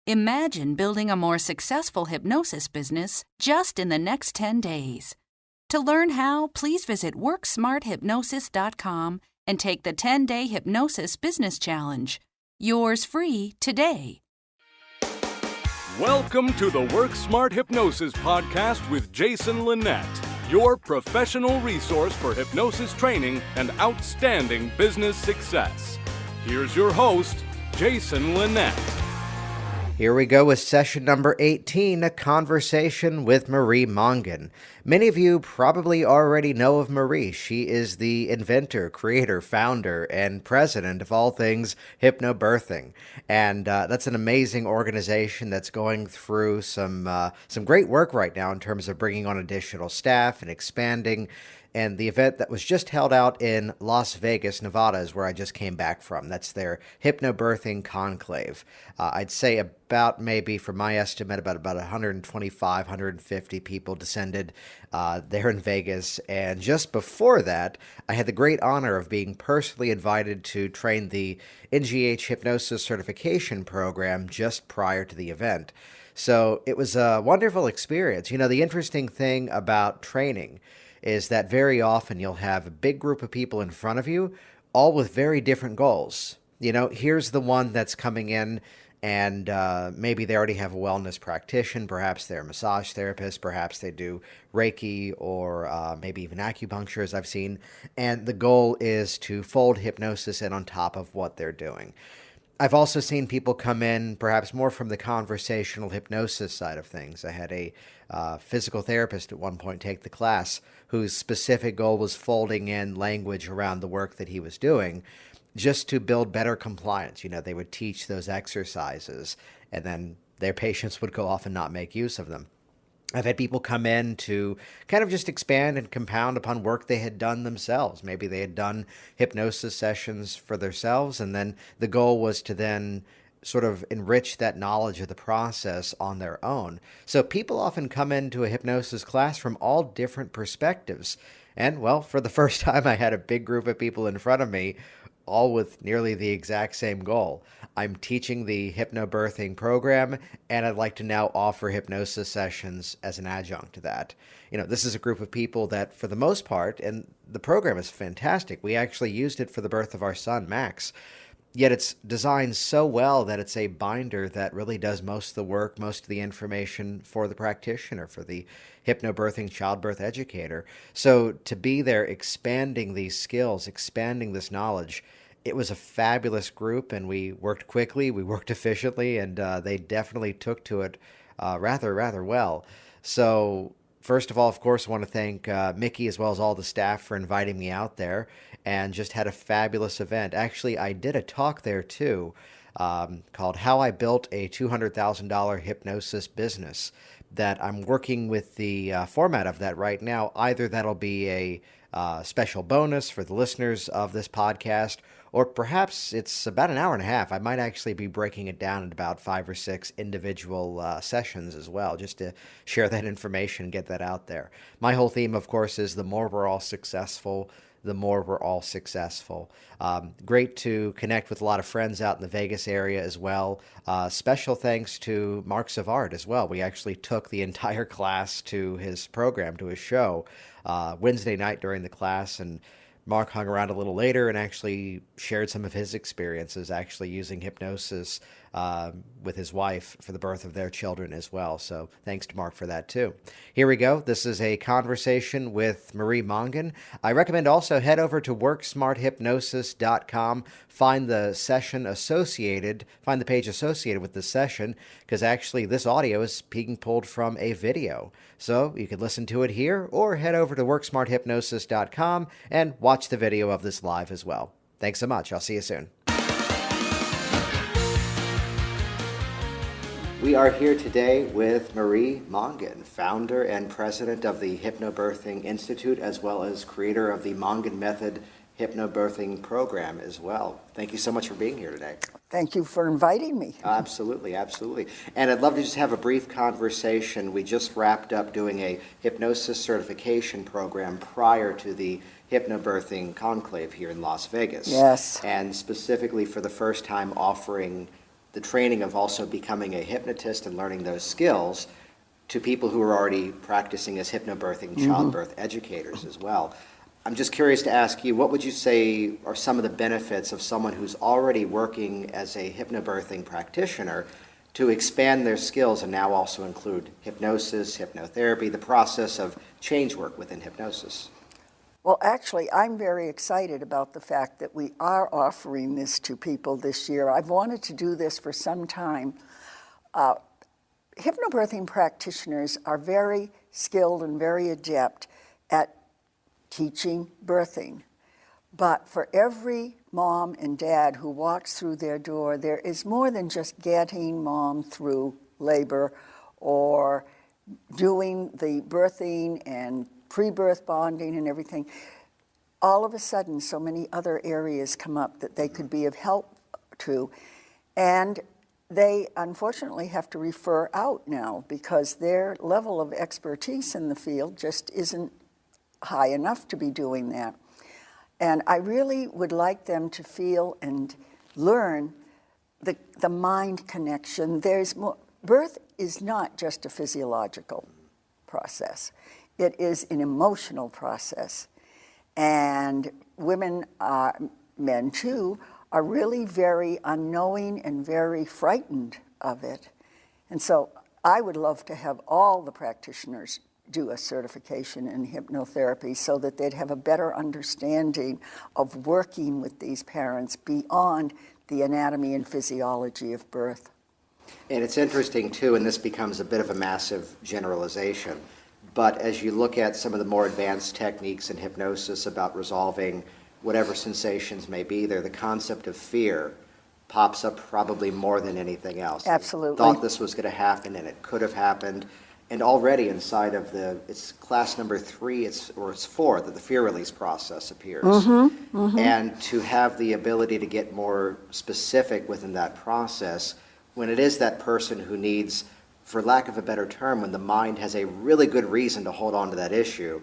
Imagine building a more successful hypnosis business just in the next 10 days. To learn how, please visit WorkSmartHypnosis.com and take the 10-day Hypnosis Business Challenge. Yours free today. Welcome to the Work Smart Hypnosis podcast with Jason Linett, your professional resource for hypnosis training and outstanding business success. Here's your host, Jason Linett. Here we go with session number 18, a conversation with Marie Mongan. Many of you probably already know of Marie. She is the inventor, creator, founder, and president of all things hypnobirthing. And that's an amazing organization that's going through some great work right now in terms of bringing on additional staff and expanding. And the event that was just held out in Las Vegas, Nevada, is where I just came back from. That's their hypnobirthing conclave. I'd say about maybe, from my estimate, about 125, 150 people descended there in Vegas. And just before that, I had the great honor of being personally invited to train the NGH Hypnosis Certification Program just prior to the event. So it was a wonderful experience. You know, the interesting thing about training is that very often you'll have a big group of people in front of you, all with very different goals. You know, here's the one that's coming in and maybe they already have a wellness practitioner, perhaps they're a massage therapist, perhaps they do Reiki or maybe even acupuncture, as I've seen. And the goal is to fold hypnosis in on top of what they're doing. I've also seen people come in perhaps more from the conversational hypnosis side of things. I had a physical therapist at one point take the class whose specific goal was folding in language around the work that he was doing just to build better compliance. You know, they would teach those exercises and then their patients would go off and not make use of them. I've had people come in to kind of just expand and compound upon work they had done themselves. Maybe they had done hypnosis sessions for themselves, and then the goal was to then sort of enrich that knowledge of the process on their own. So people often come into a hypnosis class from all different perspectives. And, well, for the first time, I had a big group of people in front of me, all with nearly the exact same goal. I'm teaching the hypnobirthing program, and I'd like to now offer hypnosis sessions as an adjunct to that. You know, this is a group of people that, for the most part, and the program is fantastic. We actually used it for the birth of our son, Max. Yet it's designed so well that it's a binder that really does most of the work, most of the information for the practitioner, for the hypnobirthing childbirth educator. So to be there expanding these skills, expanding this knowledge, it was a fabulous group, and we worked quickly, we worked efficiently, and they definitely took to it rather well. So first of all, of course, I want to thank Mickey as well as all the staff for inviting me out there, and just had a fabulous event. Actually, I did a talk there too called How I Built a $200,000 Hypnosis Business, that I'm working with the format of that right now. Either that'll be a special bonus for the listeners of this podcast, or perhaps it's about an hour and a half. I might actually be breaking it down in about 5 or 6 individual sessions as well, just to share that information and get that out there. My whole theme, of course, is the more we're all successful, the more we're all successful. Great to connect with a lot of friends out in the Vegas area as well. Special thanks to Mark Savard as well. We actually took the entire class to his program, to his show, Wednesday night during the class, and Mark hung around a little later and actually shared some of his experiences actually using hypnosis with his wife for the birth of their children as well. So thanks to Mark for that too. Here we go. This is a conversation with Marie Mongan. I recommend also head over to WorkSmartHypnosis.com, find the page associated with this session, because actually this audio is being pulled from a video. So you can listen to it here, or head over to WorkSmartHypnosis.com and watch the video of this live as well. Thanks so much. I'll see you soon. We are here today with Marie Mongan, founder and president of the Hypnobirthing Institute, as well as creator of the Mongan Method Hypnobirthing program as well. Thank you so much for being here today. Thank you for inviting me. Absolutely. And I'd love to just have a brief conversation. We just wrapped up doing a hypnosis certification program prior to the Hypnobirthing Conclave here in Las Vegas. Yes. And specifically for the first time offering the training of also becoming a hypnotist and learning those skills to people who are already practicing as hypnobirthing childbirth educators as well. I'm just curious to ask you, what would you say are some of the benefits of someone who's already working as a hypnobirthing practitioner to expand their skills and now also include hypnosis, hypnotherapy, the process of change work within hypnosis? Well, actually, I'm very excited about the fact that we are offering this to people this year. I've wanted to do this for some time. Hypnobirthing practitioners are very skilled and very adept at teaching birthing. But for every mom and dad who walks through their door, there is more than just getting mom through labor or doing the birthing and pre-birth bonding and everything. All of a sudden, so many other areas come up that they could be of help to. And they unfortunately have to refer out now because their level of expertise in the field just isn't high enough to be doing that. And I really would like them to feel and learn the mind connection. There's more. Birth is not just a physiological process. It is an emotional process. And women, men too, are really very unknowing and very frightened of it. And so I would love to have all the practitioners do a certification in hypnotherapy so that they'd have a better understanding of working with these parents beyond the anatomy and physiology of birth. And it's interesting too, and this becomes a bit of a massive generalization, but as you look at some of the more advanced techniques in hypnosis about resolving whatever sensations may be there, the concept of fear pops up probably more than anything else. Absolutely. Thought this was going to happen, and it could have happened. And already inside of it's class number 3, it's 4, that the fear release process appears. And to have the ability to get more specific within that process, when it is that person who needs, for lack of a better term, when the mind has a really good reason to hold on to that issue,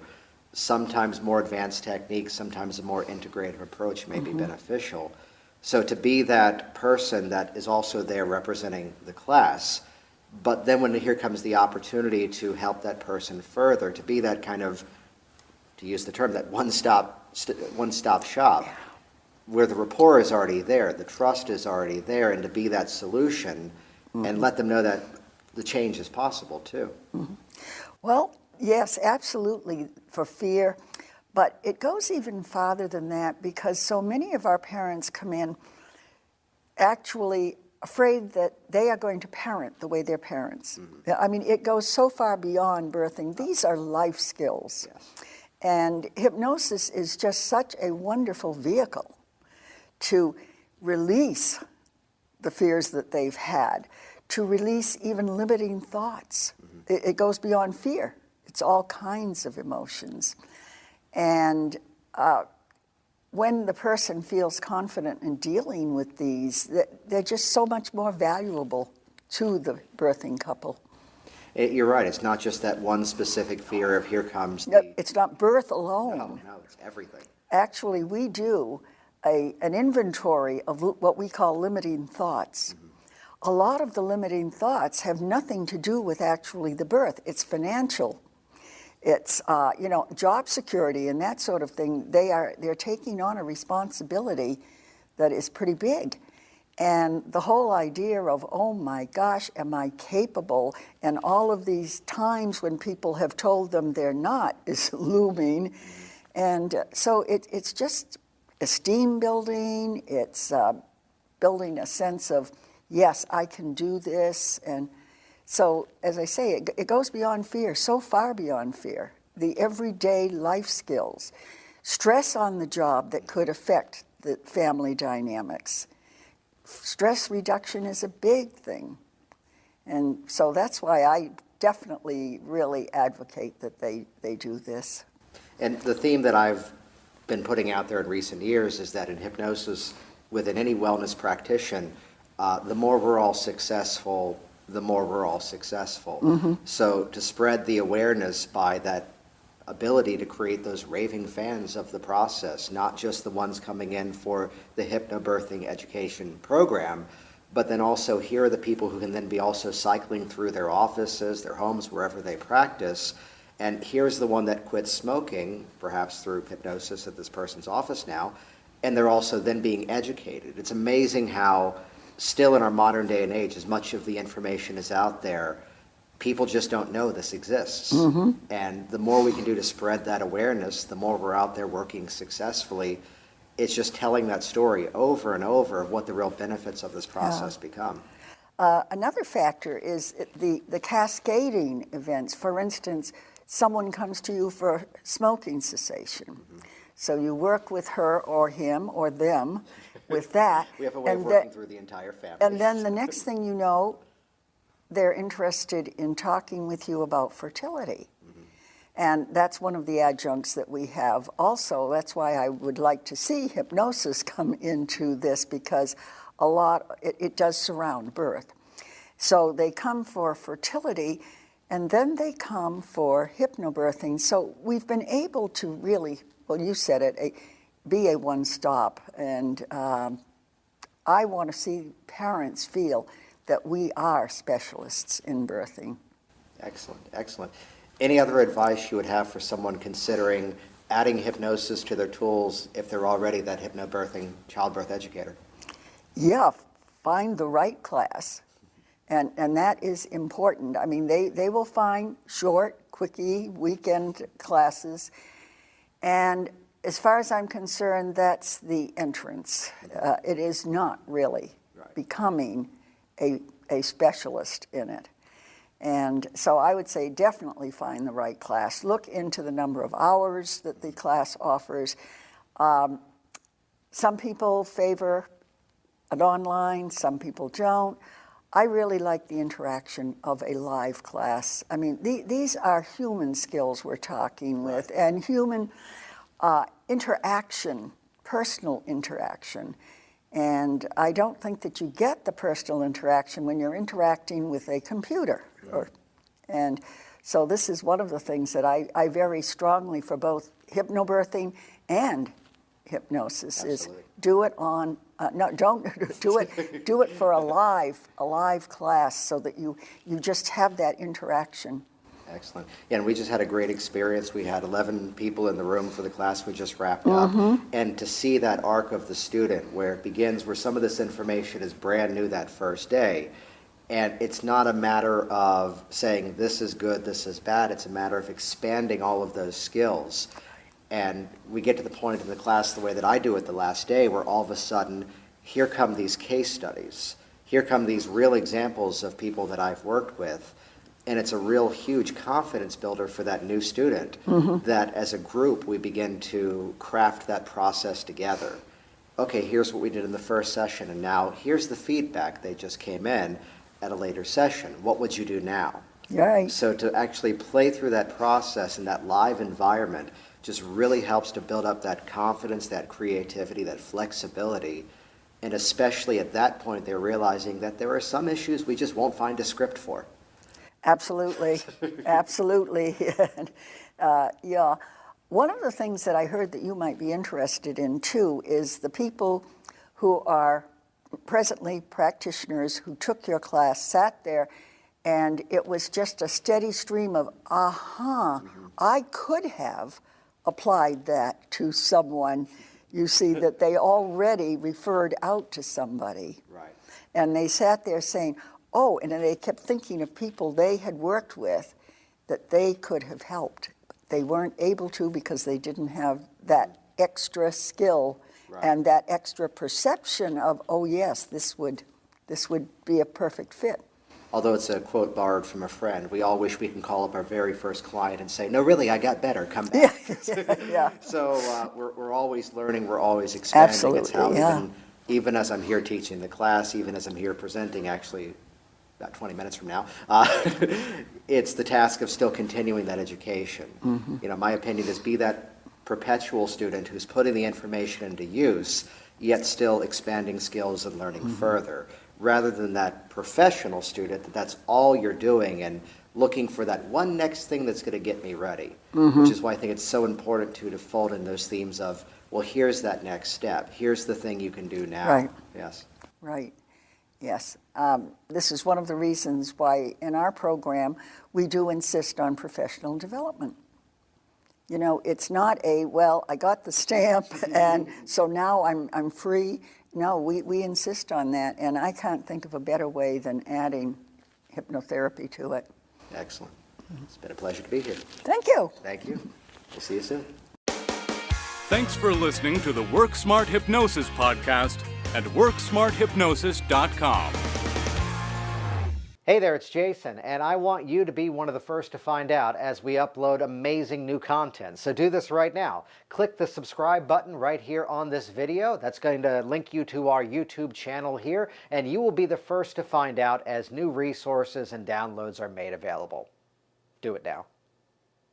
sometimes more advanced techniques, sometimes a more integrative approach may be beneficial. So to be that person that is also there representing the class, but then when here comes the opportunity to help that person further, to be that kind of, to use the term, that one-stop shop, where the rapport is already there, the trust is already there, and to be that solution and let them know that the change is possible too. Well, yes, absolutely, for fear. But it goes even farther than that because so many of our parents come in actually afraid that they are going to parent the way their parents. I mean, it goes so far beyond birthing. These are life skills. Yes. And hypnosis is just such a wonderful vehicle to release the fears that they've had, to release even limiting thoughts. It goes beyond fear. It's all kinds of emotions. And when the person feels confident in dealing with these, they're just so much more valuable to the birthing couple. You're right. It's not just that one specific fear of here comes No, the... it's not birth alone. No, it's everything. Actually, we do an inventory of what we call limiting thoughts. A lot of the limiting thoughts have nothing to do with actually the birth. It's financial. It's job security and that sort of thing. They're taking on a responsibility that is pretty big. And the whole idea of, oh my gosh, am I capable? And all of these times when people have told them they're not is looming. And so it's just esteem building. It's building a sense of, yes, I can do this. And so, as I say, it goes beyond fear, so far beyond fear. The everyday life skills, stress on the job that could affect the family dynamics. Stress reduction is a big thing. And so that's why I definitely really advocate that they do this. And the theme that I've been putting out there in recent years is that in hypnosis, within any wellness practitioner, the more we're all successful, the more we're all successful. So to spread the awareness by that ability to create those raving fans of the process, not just the ones coming in for the hypnobirthing education program, but then also here are the people who can then be also cycling through their offices, their homes, wherever they practice. And here's the one that quits smoking, perhaps through hypnosis at this person's office now, and they're also then being educated. It's amazing how still in our modern day and age, as much of the information is out there, people just don't know this exists. And the more we can do to spread that awareness, the more we're out there working successfully. It's just telling that story over and over of what the real benefits of this process become. Another factor is the cascading events. For instance, someone comes to you for smoking cessation. So you work with her or him or them with that. We have a way of working through the entire family. And then the next thing you know, they're interested in talking with you about fertility. And that's one of the adjuncts that we have also. That's why I would like to see hypnosis come into this, because it does surround birth. So they come for fertility, and then they come for hypnobirthing. So we've been able to really, well, you said it, be a one-stop. And I want to see parents feel that we are specialists in birthing. Excellent, excellent. Any other advice you would have for someone considering adding hypnosis to their tools if they're already that hypnobirthing childbirth educator? Yeah, find the right class. And that is important. I mean, they will find short, quickie, weekend classes. And as far as I'm concerned, that's the entrance. It is not really becoming a specialist in it. And so I would say definitely find the right class. Look into the number of hours that the class offers. Some people favor an online, some people don't. I really like the interaction of a live class. I mean, these are human skills we're talking with, and human interaction, personal interaction. And I don't think that you get the personal interaction when you're interacting with a computer. And so this is one of the things that I very strongly for both hypnobirthing and hypnosis. Absolutely. Is do it on, no, don't do it for a live class so that you just have that interaction. Excellent. Yeah, and we just had a great experience. We had 11 people in the room for the class we just wrapped up. And to see that arc of the student where it begins, where some of this information is brand new that first day, and it's not a matter of saying this is good, this is bad. It's a matter of expanding all of those skills. And we get to the point in the class, the way that I do it the last day, where all of a sudden, here come these case studies. Here come these real examples of people that I've worked with. And it's a real huge confidence builder for that new student that as a group we begin to craft that process together. Okay, here's what we did in the first session, and now here's the feedback. They just came in at a later session. What would you do now? Right. So to actually play through that process in that live environment just really helps to build up that confidence, that creativity, that flexibility. And especially at that point, they're realizing that there are some issues we just won't find a script for. Absolutely, absolutely. Yeah. One of the things that I heard that you might be interested in too is the people who are presently practitioners who took your class, sat there, and it was just a steady stream of, I could have applied that to someone. You see that they already referred out to somebody. Right. And they sat there saying, oh, and then they kept thinking of people they had worked with that they could have helped. They weren't able to because they didn't have that extra skill and that extra perception of, oh yes, this would be a perfect fit. Although it's a quote borrowed from a friend, we all wish we can call up our very first client and say, no, really, I got better, come back. Yeah. So we're always learning, we're always expanding. Absolutely, It's how yeah. even as I'm here teaching the class, even as I'm here presenting, actually, about 20 minutes from now, it's the task of still continuing that education. You know, my opinion is be that perpetual student who's putting the information into use, yet still expanding skills and learning further, rather than that professional student that's all you're doing and looking for that one next thing that's going to get me ready, which is why I think it's so important to fold in those themes of, well, here's that next step. Here's the thing you can do now. Right. Yes. Right. Yes. This is one of the reasons why in our program we do insist on professional development. You know, it's not well, I got the stamp and so now I'm free. No, we insist on that, and I can't think of a better way than adding hypnotherapy to it. Excellent. It's been a pleasure to be here. Thank you. Thank you. We'll see you soon. Thanks for listening to the Work Smart Hypnosis podcast at WorkSmartHypnosis.com. Hey there, it's Jason, and I want you to be one of the first to find out as we upload amazing new content. So do this right now. Click the subscribe button right here on this video. That's going to link you to our YouTube channel here, and you will be the first to find out as new resources and downloads are made available. Do it now.